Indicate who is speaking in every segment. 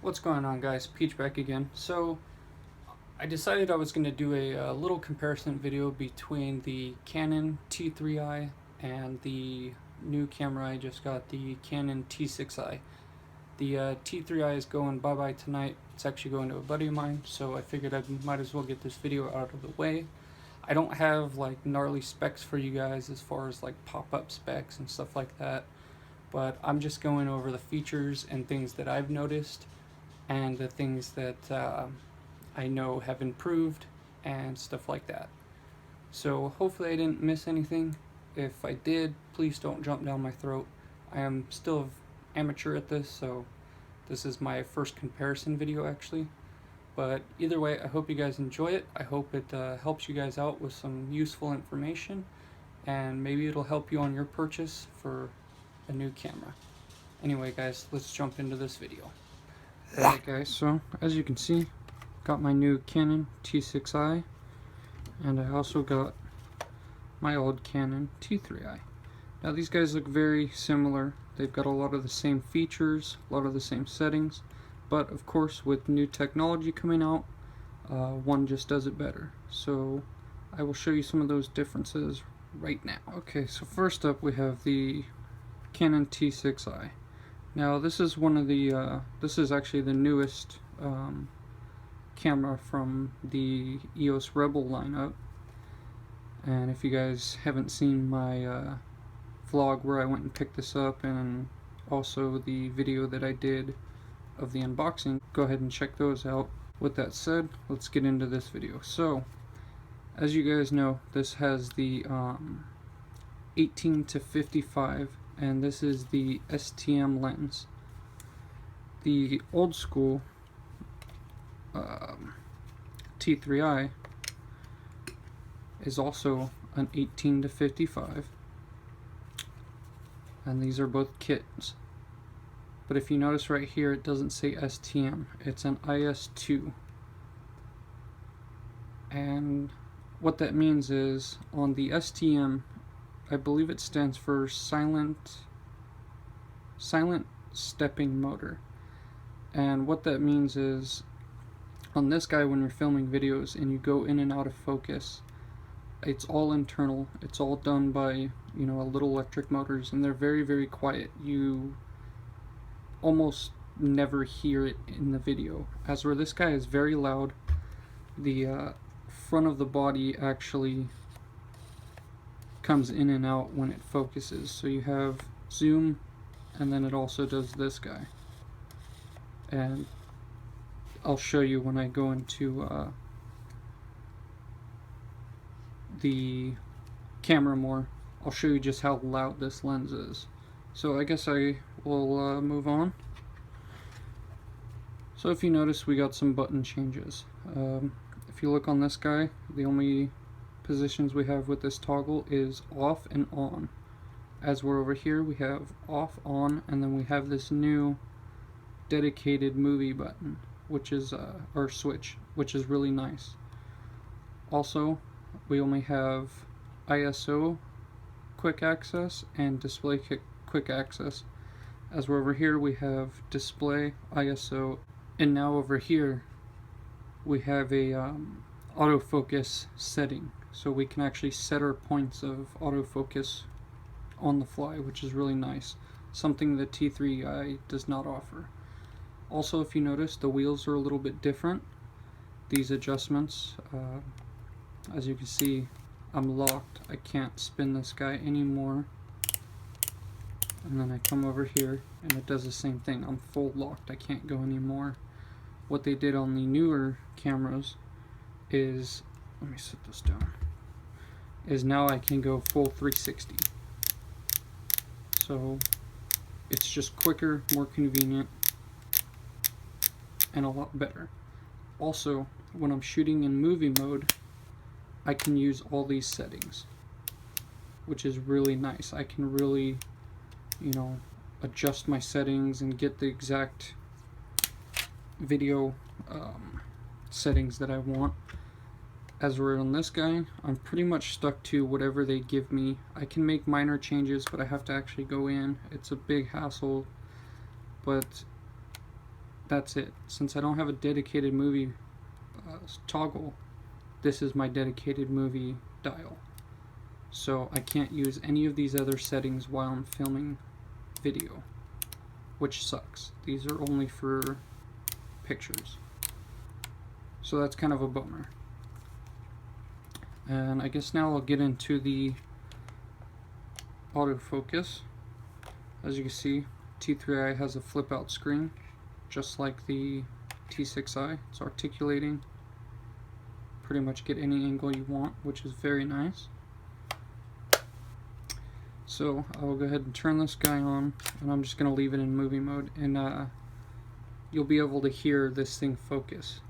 Speaker 1: What's going on, guys? Peach back again. So I decided I was going to do a little comparison video between the Canon T3i and the new camera I just got, the Canon T6i. The T3i is going bye-bye tonight. It's actually going to a buddy of mine, so I figured I might as well get this video out of the way. I don't have like gnarly specs for you guys as far as like pop-up specs and stuff like that, but I'm just going over the features and things that I've noticed and the things that I know have improved and stuff like that. So hopefully I didn't miss anything. If I did, please don't jump down my throat. I am still amateur at this, so this is my first comparison video actually. But either way, I hope you guys enjoy it. I hope it helps you guys out with some useful information, and maybe it'll help you on your purchase for a new camera. Anyway guys, let's jump into this video. Alright guys, so as you can see, got my new Canon T6i, and I also got my old Canon T3i. Now these guys look very similar. They've got a lot of the same features, a lot of the same settings, but of course with new technology coming out, one just does it better. So I will show you some of those differences right now. Okay, so first up we have the Canon T6i. Now this is one of the, this is actually the newest camera from the EOS Rebel lineup. And if you guys haven't seen my vlog where I went and picked this up, and also the video that I did of the unboxing, go ahead and check those out. With that said, let's get into this video. So, as you guys know, this has the 18 to 55, and this is the STM lens. The old school T3i is also an 18 to 55, and these are both kits. But if you notice right here, it doesn't say STM, it's an IS2. And what that means is, on the STM, I believe it stands for silent stepping motor. And what that means is, on this guy, when you're filming videos and you go in and out of focus, it's all internal. It's all done by, you know, little electric motors, and they're very, very quiet. You almost never hear it in the video. As where this guy is very loud. The front of the body actually comes in and out when it focuses. So you have zoom, and then it also does this guy. And I'll show you when I go into the camera more. I'll show you just how loud this lens is. So I guess I will move on. So if you notice, we got some button changes. If you look on this guy, the only positions we have with this toggle is off and on. As we're over here, we have off, on, and then we have this new dedicated movie button, which is or switch, which is really nice. Also, we only have ISO quick access and display quick access. As we're over here, we have display, ISO, and now over here we have a autofocus setting, so we can actually set our points of autofocus on the fly, which is really nice, something the T3i does not offer. Also, if you notice, the wheels are a little bit different. These adjustments, as you can see, I'm locked. I can't spin this guy anymore. And then I come over here and it does the same thing. I'm full locked. I can't go anymore. What they did on the newer cameras is, let me set this down, is now I can go full 360. So it's just quicker, more convenient, and a lot better. Also, when I'm shooting in movie mode, I can use all these settings, which is really nice. I can really, you know, adjust my settings and get the exact video settings that I want. As we're on this guy, I'm pretty much stuck to whatever they give me. I can make minor changes, but I have to actually go in. It's a big hassle, but that's it. Since I don't have a dedicated movie toggle, this is my dedicated movie dial. So I can't use any of these other settings while I'm filming video, which sucks. These are only for pictures. So that's kind of a bummer. And I guess now I'll get into the autofocus. As you can see, T3i has a flip out screen, just like the T6i. It's articulating. Pretty much get any angle you want, which is very nice. So I'll go ahead and turn this guy on, and I'm just going to leave it in movie mode, and you'll be able to hear this thing focus.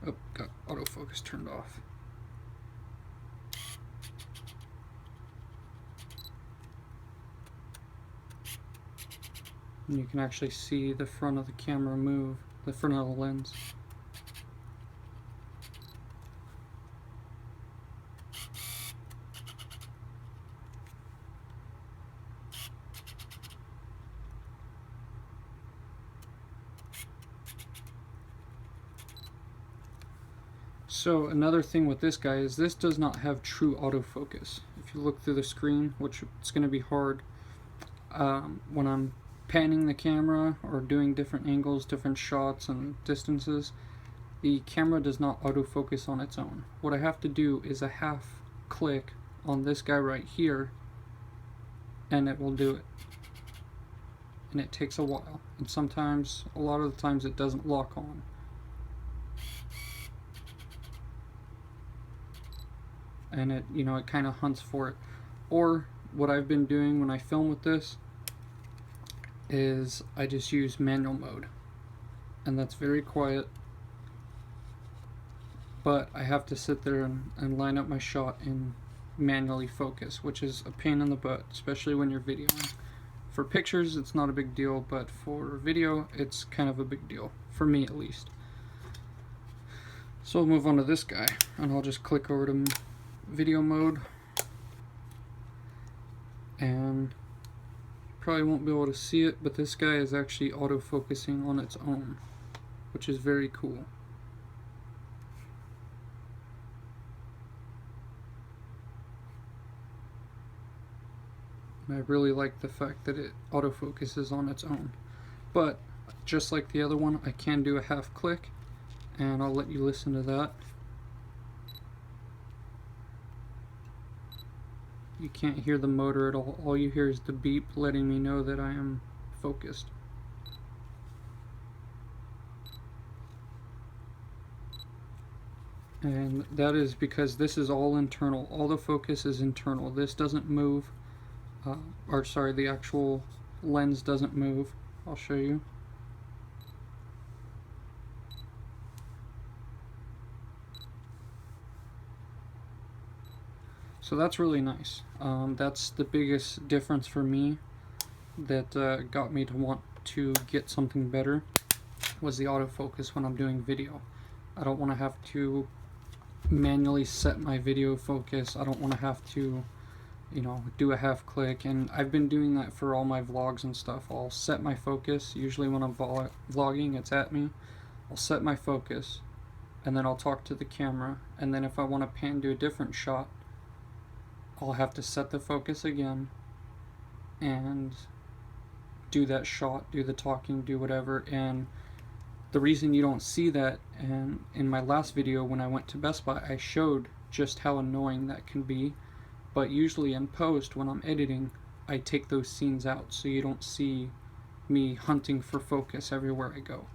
Speaker 1: Oh, got autofocus turned off. And you can actually see the front of the camera move, the front of the lens. So another thing with this guy is this does not have true autofocus. If you look through the screen, which it's going to be hard, when I'm panning the camera or doing different angles, different shots and distances, the camera does not autofocus on its own. What I have to do is a half click on this guy right here, and it will do it. And it takes a while, and sometimes, a lot of the times, it doesn't lock on. And it, you know, it kind of hunts for it. Or what I've been doing when I film with this is I just use manual mode, and that's very quiet, but I have to sit there and line up my shot and manually focus, which is a pain in the butt, especially when you're videoing. For pictures it's not a big deal, but for video it's kind of a big deal, for me at least. So we'll move on to this guy, and I'll just click over to video mode, and probably won't be able to see it, but this guy is actually autofocusing on its own, which is very cool. And I really like the fact that it autofocuses on its own. But just like the other one, I can do a half click, and I'll let you listen to that. You can't hear the motor at all. All you hear is the beep letting me know that I am focused. And that is because this is all internal. All the focus is internal. This doesn't move. Or sorry, the actual lens doesn't move. I'll show you. So that's really nice. That's the biggest difference for me that got me to want to get something better, was the autofocus when I'm doing video. I don't want to have to manually set my video focus. I don't want to have to, you know, do a half click, and I've been doing that for all my vlogs and stuff. I'll set my focus. Usually when I'm vlogging, it's at me. I'll set my focus, and then I'll talk to the camera, and then if I want to pan to a different shot, I'll have to set the focus again and do that shot, do the talking, do whatever. And the reason you don't see that, and in my last video when I went to Best Buy, I showed just how annoying that can be. But usually in post, when I'm editing, I take those scenes out, so you don't see me hunting for focus everywhere I go.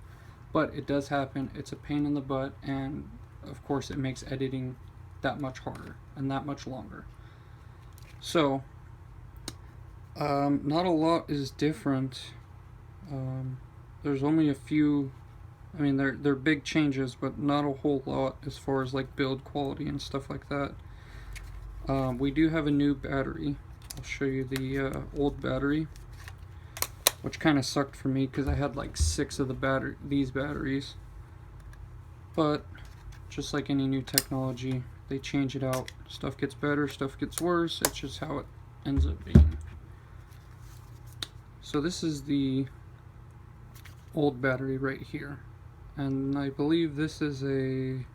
Speaker 1: But it does happen. It's a pain in the butt, and of course it makes editing that much harder and that much longer. So not a lot is different. There's only a few. I mean, they're big changes, but not a whole lot as far as like build quality and stuff like that. We do have a new battery. I'll show you the old battery, which kind of sucked for me because I had like 6 of these batteries. But just like any new technology, they change it out. Stuff gets better, stuff gets worse. It's just how it ends up being. So this is the old battery right here, and I believe this is a,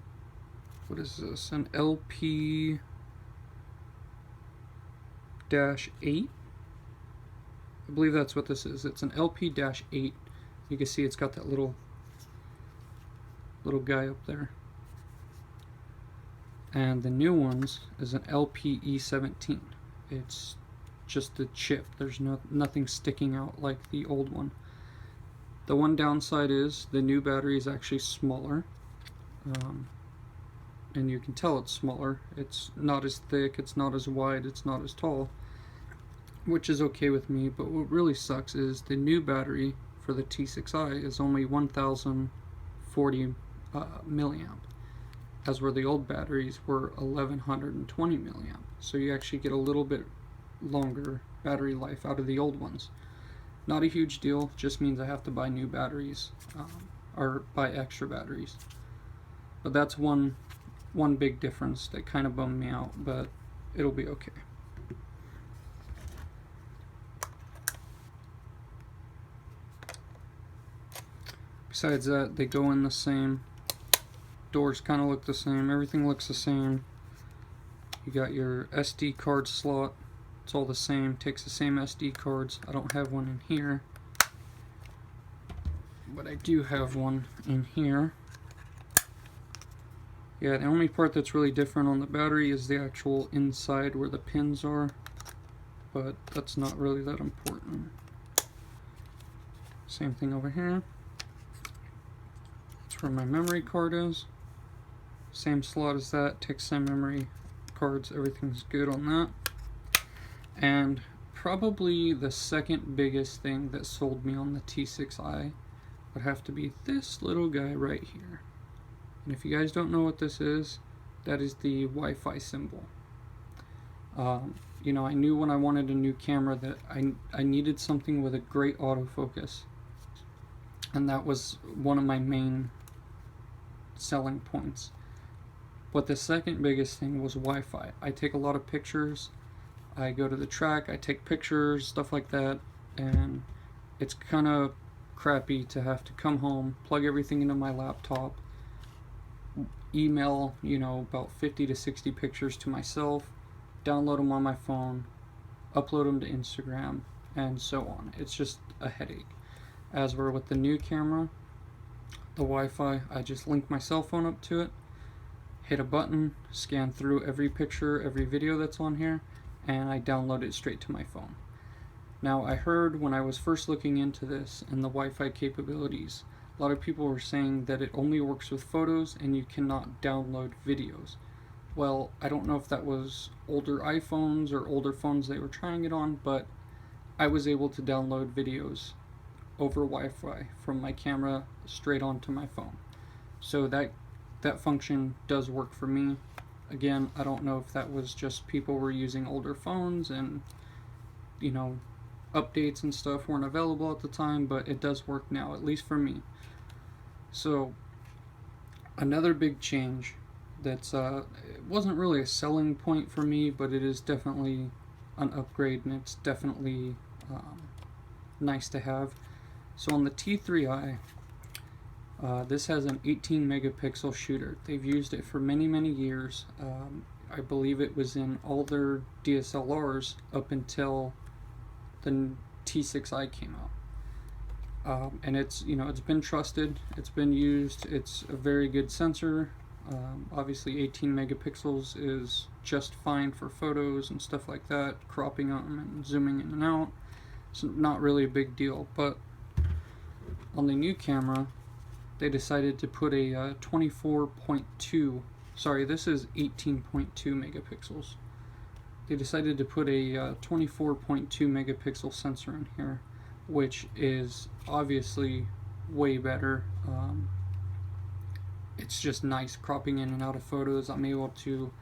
Speaker 1: what is this, an LP-8. I believe that's what this is. It's an LP-8. You can see it's got that little guy up there. And the new ones is an LPE17. It's just a chip. There's nothing sticking out like the old one. The one downside is the new battery is actually smaller. And you can tell it's smaller. It's not as thick, it's not as wide, it's not as tall, which is okay with me. But what really sucks is the new battery for the T6i is only 1040 milliamp, as where the old batteries were 1120 milliamp. So you actually get a little bit longer battery life out of the old ones. Not a huge deal, just means I have to buy new batteries, or buy extra batteries. But that's one big difference that kind of bummed me out, but it'll be okay. Besides that, they go in the same. Doors kind of look the same. Everything looks the same. You got your SD card slot. It's all the same. Takes the same SD cards. I don't have one in here, but I do have one in here. Yeah, the only part that's really different on the battery is the actual inside where the pins are, but that's not really that important. Same thing over here. That's where my memory card is. Same slot as that. Takes same memory cards. Everything's good on that. And probably the second biggest thing that sold me on the T6i would have to be this little guy right here. And if you guys don't know what this is, that is the Wi-Fi symbol. You know, I knew when I wanted a new camera that I needed something with a great autofocus. And that was one of my main selling points. But the second biggest thing was Wi-Fi. I take a lot of pictures. I go to the track, I take pictures, stuff like that, and it's kind of crappy to have to come home, plug everything into my laptop, email, you know, about 50 to 60 pictures to myself, download them on my phone, upload them to Instagram, and so on. It's just a headache. As where with the new camera, the Wi-Fi, I just link my cell phone up to it, hit a button, scan through every picture, every video that's on here, and I download it straight to my phone. Now, I heard when I was first looking into this and the Wi-Fi capabilities, a lot of people were saying that it only works with photos and you cannot download videos. Well, I don't know if that was older iPhones or older phones they were trying it on, but I was able to download videos over Wi-Fi from my camera straight onto my phone. So that function does work for me. Again, I don't know if that was just people were using older phones and, you know, updates and stuff weren't available at the time, but it does work now, at least for me. So, another big change that's, it wasn't really a selling point for me, but it is definitely an upgrade, and it's definitely nice to have. So on the T3i, this has an 18 megapixel shooter. They've used it for many years. I believe it was in all their DSLRs up until the T6i came out. And it's, you know, it's been trusted, it's been used, it's a very good sensor. Obviously 18 megapixels is just fine for photos and stuff like that, cropping them and zooming in and out. It's not really a big deal, but on the new camera, they decided to put a 24.2, sorry, this is 18.2 megapixels. They decided to put a 24.2 megapixel sensor in here, which is obviously way better. It's just nice cropping in and out of photos. I'm able to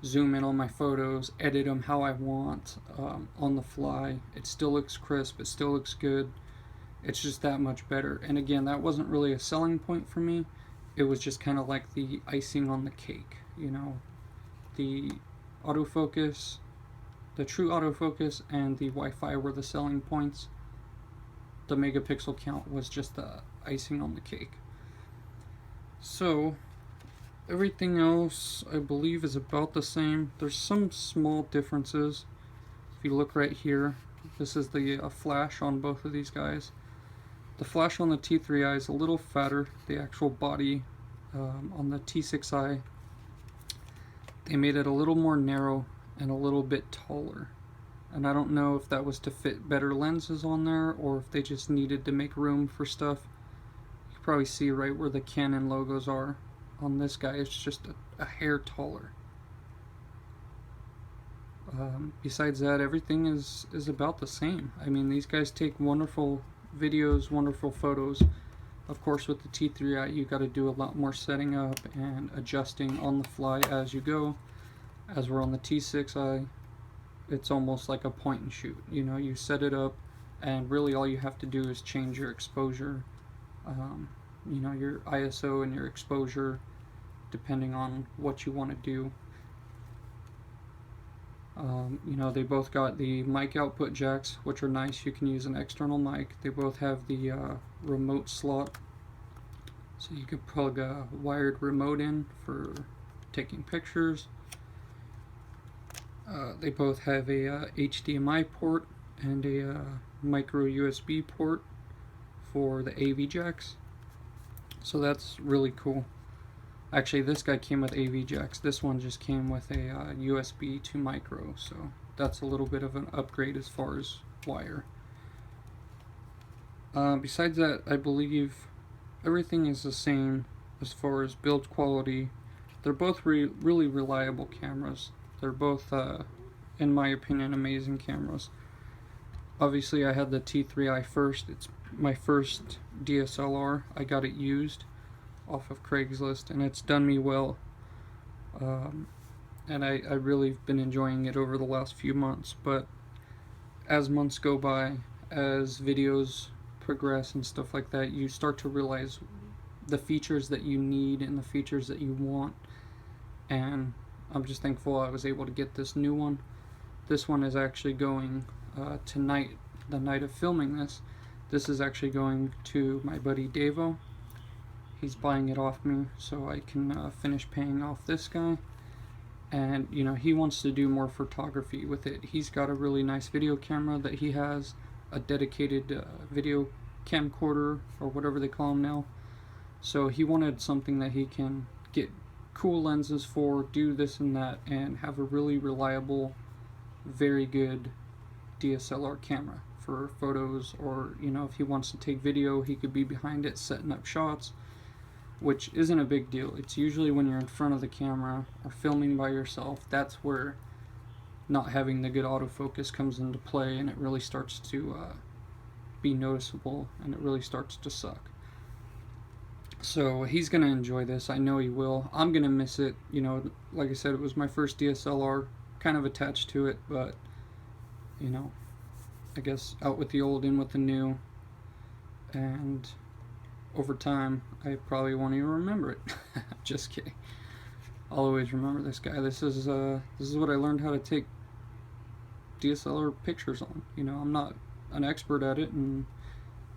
Speaker 1: zoom in on my photos, edit them how I want on the fly. It still looks crisp, it still looks good. It's just that much better. And again, that wasn't really a selling point for me. It was just kind of like the icing on the cake, you know. The autofocus, the true autofocus, and the Wi-Fi were the selling points. the megapixel count was just the icing on the cake. So everything else I believe is about the same. There's some small differences. If you look right here, this is the flash on both of these guys. The flash on the T3i is a little fatter. The actual body on the T6i, they made it a little more narrow and a little bit taller. And I don't know if that was to fit better lenses on there or if they just needed to make room for stuff. You can probably see right where the Canon logos are. On this guy, it's just a hair taller. Besides that, everything is about the same. I mean, these guys take wonderful videos, wonderful photos. Of course, with the T3i, you got to do a lot more setting up and adjusting on the fly as you go. As we're on the T6i, it's almost like a point and shoot. You know, you set it up, and really all you have to do is change your exposure. You know, your ISO and your exposure, depending on what you want to do. You know, they both got the mic output jacks, which are nice. You can use an external mic. They both have the remote slot, so you could plug a wired remote in for taking pictures. They both have a HDMI port and a micro USB port for the AV jacks, so that's really cool. Actually, this guy came with AV jacks. This one just came with a USB to micro, so that's a little bit of an upgrade as far as wire. Besides that, I believe everything is the same as far as build quality. They're both really reliable cameras. They're both, in my opinion, amazing cameras. Obviously, I had the T3i first. It's my first DSLR. I got it used off of Craigslist, and it's done me well. And I really been enjoying it over the last few months. But as months go by, as videos progress and stuff like that, you start to realize the features that you need and the features that you want. And I'm just thankful I was able to get this new one. This one is actually going tonight, the night of filming this. This is actually going to my buddy Davo. He's buying it off me so I can finish paying off this guy. And you know, he wants to do more photography with it. He's got a really nice video camera that he has, a dedicated video camcorder or whatever they call them now. So he wanted something that he can get cool lenses for, do this and that, and have a really reliable, very good DSLR camera for photos. Or you know, if he wants to take video, he could be behind it setting up shots, which isn't a big deal. It's usually when you're in front of the camera or filming by yourself, that's where not having the good autofocus comes into play, and it really starts to be noticeable, and it really starts to suck. So he's gonna enjoy this. I know he will. I'm gonna miss it. You know, like I said, it was my first DSLR, kind of attached to it, but you know, I guess out with the old, in with the new, and over time I probably won't even remember it. Just kidding. I'll always remember this guy. This is what I learned how to take DSLR pictures on. You know, I'm not an expert at it, and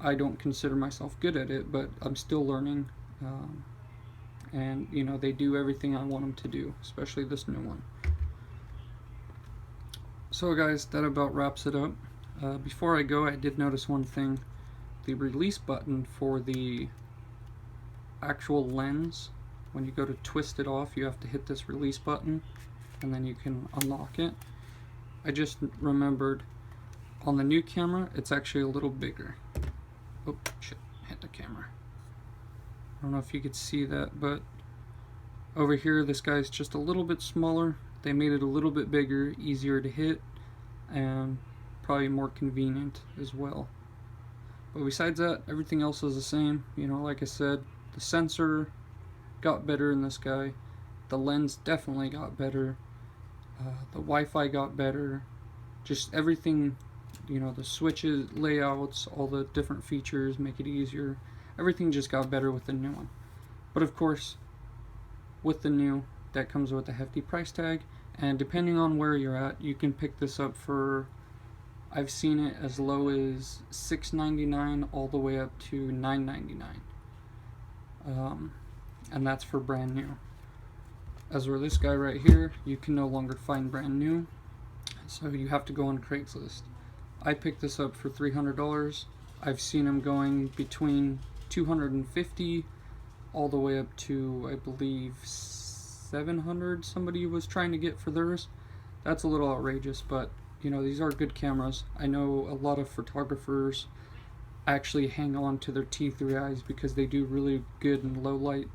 Speaker 1: I don't consider myself good at it, but I'm still learning. And you know, they do everything I want them to do, especially this new one. So guys, that about wraps it up. Before I go, I did notice one thing. The release button for the actual lens, when you go to twist it off, you have to hit this release button and then you can unlock it. I just remembered on the new camera it's actually a little bigger. Oh shit, hit the camera. I don't know if you could see that, but over here this guy's just a little bit smaller. They made it a little bit bigger, easier to hit, and probably more convenient as well. But besides that, everything else is the same. You know, like I said, the sensor got better in this guy. The lens definitely got better. The Wi-Fi got better. Just everything, you know, the switches, layouts, all the different features make it easier. Everything just got better with the new one. But of course, with the new, that comes with a hefty price tag. And depending on where you're at, you can pick this up for I've seen it as low as $6.99 all the way up to $9.99, and that's for brand new. As for this guy right here, you can no longer find brand new, so you have to go on Craigslist. I picked this up for $300. I've seen them going between $250 all the way up to, I believe, $700 somebody was trying to get for theirs. That's a little outrageous, but you know, these are good cameras. I know a lot of photographers actually hang on to their T3i's because they do really good in low light.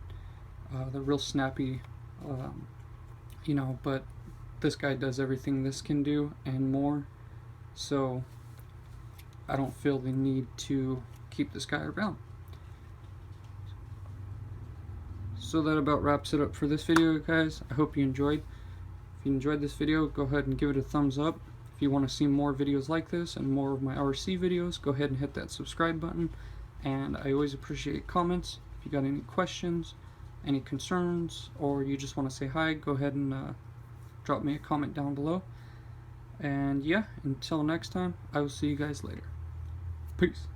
Speaker 1: They're real snappy, you know, but this guy does everything this can do and more, so I don't feel the need to keep this guy around. So that about wraps it up for this video, guys. I hope you enjoyed. If you enjoyed this video, go ahead and give it a thumbs up. If you want to see more videos like this and more of my RC videos, go ahead and hit that subscribe button. And I always appreciate comments. If you got any questions, any concerns, or you just want to say hi, go ahead and drop me a comment down below. And yeah, until next time, I will see you guys later. Peace.